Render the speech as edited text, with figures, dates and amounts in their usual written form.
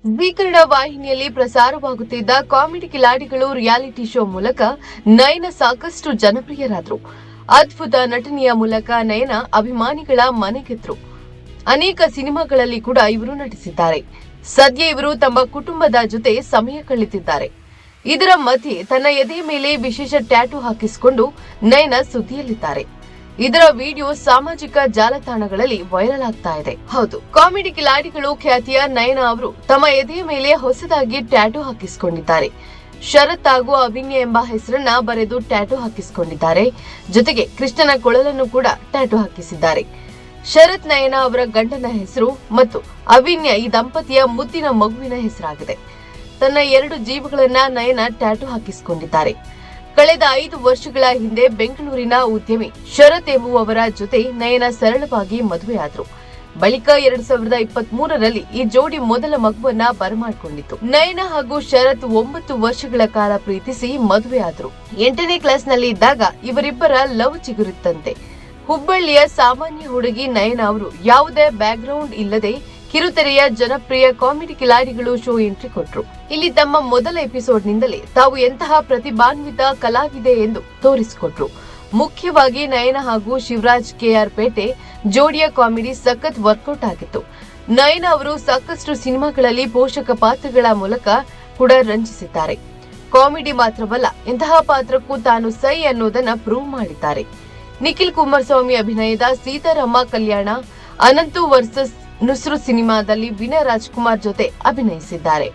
ಜೀ ಕನ್ನಡ ವಾಹಿನಿಯಲ್ಲಿ ಪ್ರಸಾರವಾಗುತ್ತಿದ್ದ ಕಾಮಿಡಿ ಕಿಲಾಡಿಗಳು reality show ಮೂಲಕ ನಯನ ಸಾಕಷ್ಟು ಜನಪ್ರಿಯರಾದರು. ಅದ್ಭುತ ನಟನೆಯ ಮೂಲಕ ನಯನ ಅಭಿಮಾನಿಗಳ ಮನೆಗೆದ್ರು. ಅನೇಕ ಸಿನಿಮಾಗಳಲ್ಲಿ ಕೂಡ ಇವರು ನಟಿಸಿದ್ದಾರೆ. ಸದ್ಯ ಇವರು ತಮ್ಮ ಕುಟುಂಬದ ಜೊತೆ ಸಮಯ ಕಳೆದಿದ್ದಾರೆ. ಇದರ ಮಧ್ಯೆ ತನ್ನ ಎದೆ ಮೇಲೆ ವಿಶೇಷ ಟ್ಯಾಟೂ ಹಾಕಿಸಿಕೊಂಡು ನಯನ ಸುದ್ದಿಯಲ್ಲಿದ್ದಾರೆ. ಇದರ ವಿಡಿಯೋ ಸಾಮಾಜಿಕ ಜಾಲತಾಣಗಳಲ್ಲಿ ವೈರಲ್ ಆಗ್ತಾ ಇದೆ. ಹೌದು, ಕಾಮಿಡಿ ಕಿಲಾಡಿಗಳು ಖ್ಯಾತಿಯ ನಯನ ಅವರು ತಮ್ಮ ಎದೆಯ ಮೇಲೆ ಹೊಸದಾಗಿ ಟ್ಯಾಟೂ ಹಾಕಿಸಿಕೊಂಡಿದ್ದಾರೆ. ಶರತ್ ಹಾಗೂ ಅವಿನ್ಯ ಎಂಬ ಹೆಸರನ್ನ ಬರೆದು ಟ್ಯಾಟೂ ಹಾಕಿಸಿಕೊಂಡಿದ್ದಾರೆ. ಜೊತೆಗೆ ಕೃಷ್ಣನ ಕೊಳಲನ್ನು ಕೂಡ ಟ್ಯಾಟೂ ಹಾಕಿಸಿದ್ದಾರೆ. ಶರತ್ ನಯನ ಅವರ ಗಂಡನ ಹೆಸರು ಮತ್ತು ಅವಿನ್ಯ ಈ ದಂಪತಿಯ ಮುದ್ದಿನ ಮಗುವಿನ ಹೆಸರಾಗಿದೆ. ತನ್ನ 2 ಜೀವಗಳನ್ನ ನಯನ ಟ್ಯಾಟೂ ಹಾಕಿಸಿಕೊಂಡಿದ್ದಾರೆ. ಕಳೆದ 5 ವರ್ಷಗಳ ಹಿಂದೆ ಬೆಂಗಳೂರಿನ ಉದ್ಯಮಿ ಶರತ್ ಎಂಬುವವರ ಜೊತೆ ನಯನ ಸರಳವಾಗಿ ಮದುವೆಯಾದರು. ಬಳಿಕ 2023ರಲ್ಲಿ ಈ ಜೋಡಿ ಮೊದಲ ಮಗುವನ್ನ ಬರಮಾಡಿಕೊಂಡಿತ್ತು. ನಯನ ಹಾಗೂ ಶರತ್ 9 ವರ್ಷಗಳ ಕಾಲ ಪ್ರೀತಿಸಿ ಮದುವೆಯಾದರು. 8ನೇ ಕ್ಲಾಸ್ನಲ್ಲಿ ಇದ್ದಾಗ ಇವರಿಬ್ಬರ ಲವ್ ಚಿಗುರುತ್ತಂತೆ. ಹುಬ್ಬಳ್ಳಿಯ ಸಾಮಾನ್ಯ ಹುಡುಗಿ ನಯನ ಅವರು ಯಾವುದೇ ಬ್ಯಾಕ್ಗ್ರೌಂಡ್ ಇಲ್ಲದೆ ಕಿರುತೆರೆಯ ಜನಪ್ರಿಯ ಕಾಮಿಡಿ ಕಿಲಾಡಿಗಳು ಶೋ ಎಂಟ್ರಿ ಕೊಟ್ರು. ಇಲ್ಲಿ ತಮ್ಮ ಮೊದಲ ಎಪಿಸೋಡ್ನಿಂದಲೇ ತಾವು ಎಂತಹ ಪ್ರತಿಭಾನ್ವಿತ ಕಲಾವಿದೆ ಎಂದು ತೋರಿಸಿಕೊಟ್ರು. ಮುಖ್ಯವಾಗಿ ನಯನ ಹಾಗೂ ಶಿವರಾಜ್ ಕೆಆರ್ ಪೇಟೆ ಜೋಡಿಯ ಕಾಮಿಡಿ ಸಖತ್ ವರ್ಕೌಟ್ ಆಗಿತ್ತು. ನಯನ ಅವರು ಸಾಕಷ್ಟು ಸಿನಿಮಾಗಳಲ್ಲಿ ಪೋಷಕ ಪಾತ್ರಗಳ ಮೂಲಕ ಕೂಡ ರಂಜಿಸಿದ್ದಾರೆ. ಕಾಮಿಡಿ ಮಾತ್ರವಲ್ಲ, ಇಂತಹ ಪಾತ್ರಕ್ಕೂ ತಾನು ಸೈ ಅನ್ನೋದನ್ನ ಪ್ರೂವ್ ಮಾಡಿದ್ದಾರೆ. ನಿಖಿಲ್ ಕುಮಾರಸ್ವಾಮಿ ಅಭಿನಯದ ಸೀತಾರಾಮ ಕಲ್ಯಾಣ, ಅನಂತು ವರ್ಸಸ್ ನುಸ್ರು ಸಿನಿಮಾದಲ್ಲಿ ವಿನಯ್ ರಾಜ್ಕುಮಾರ್ ಜೊತೆ ಅಭಿನಯಿಸಿದ್ದಾರೆ.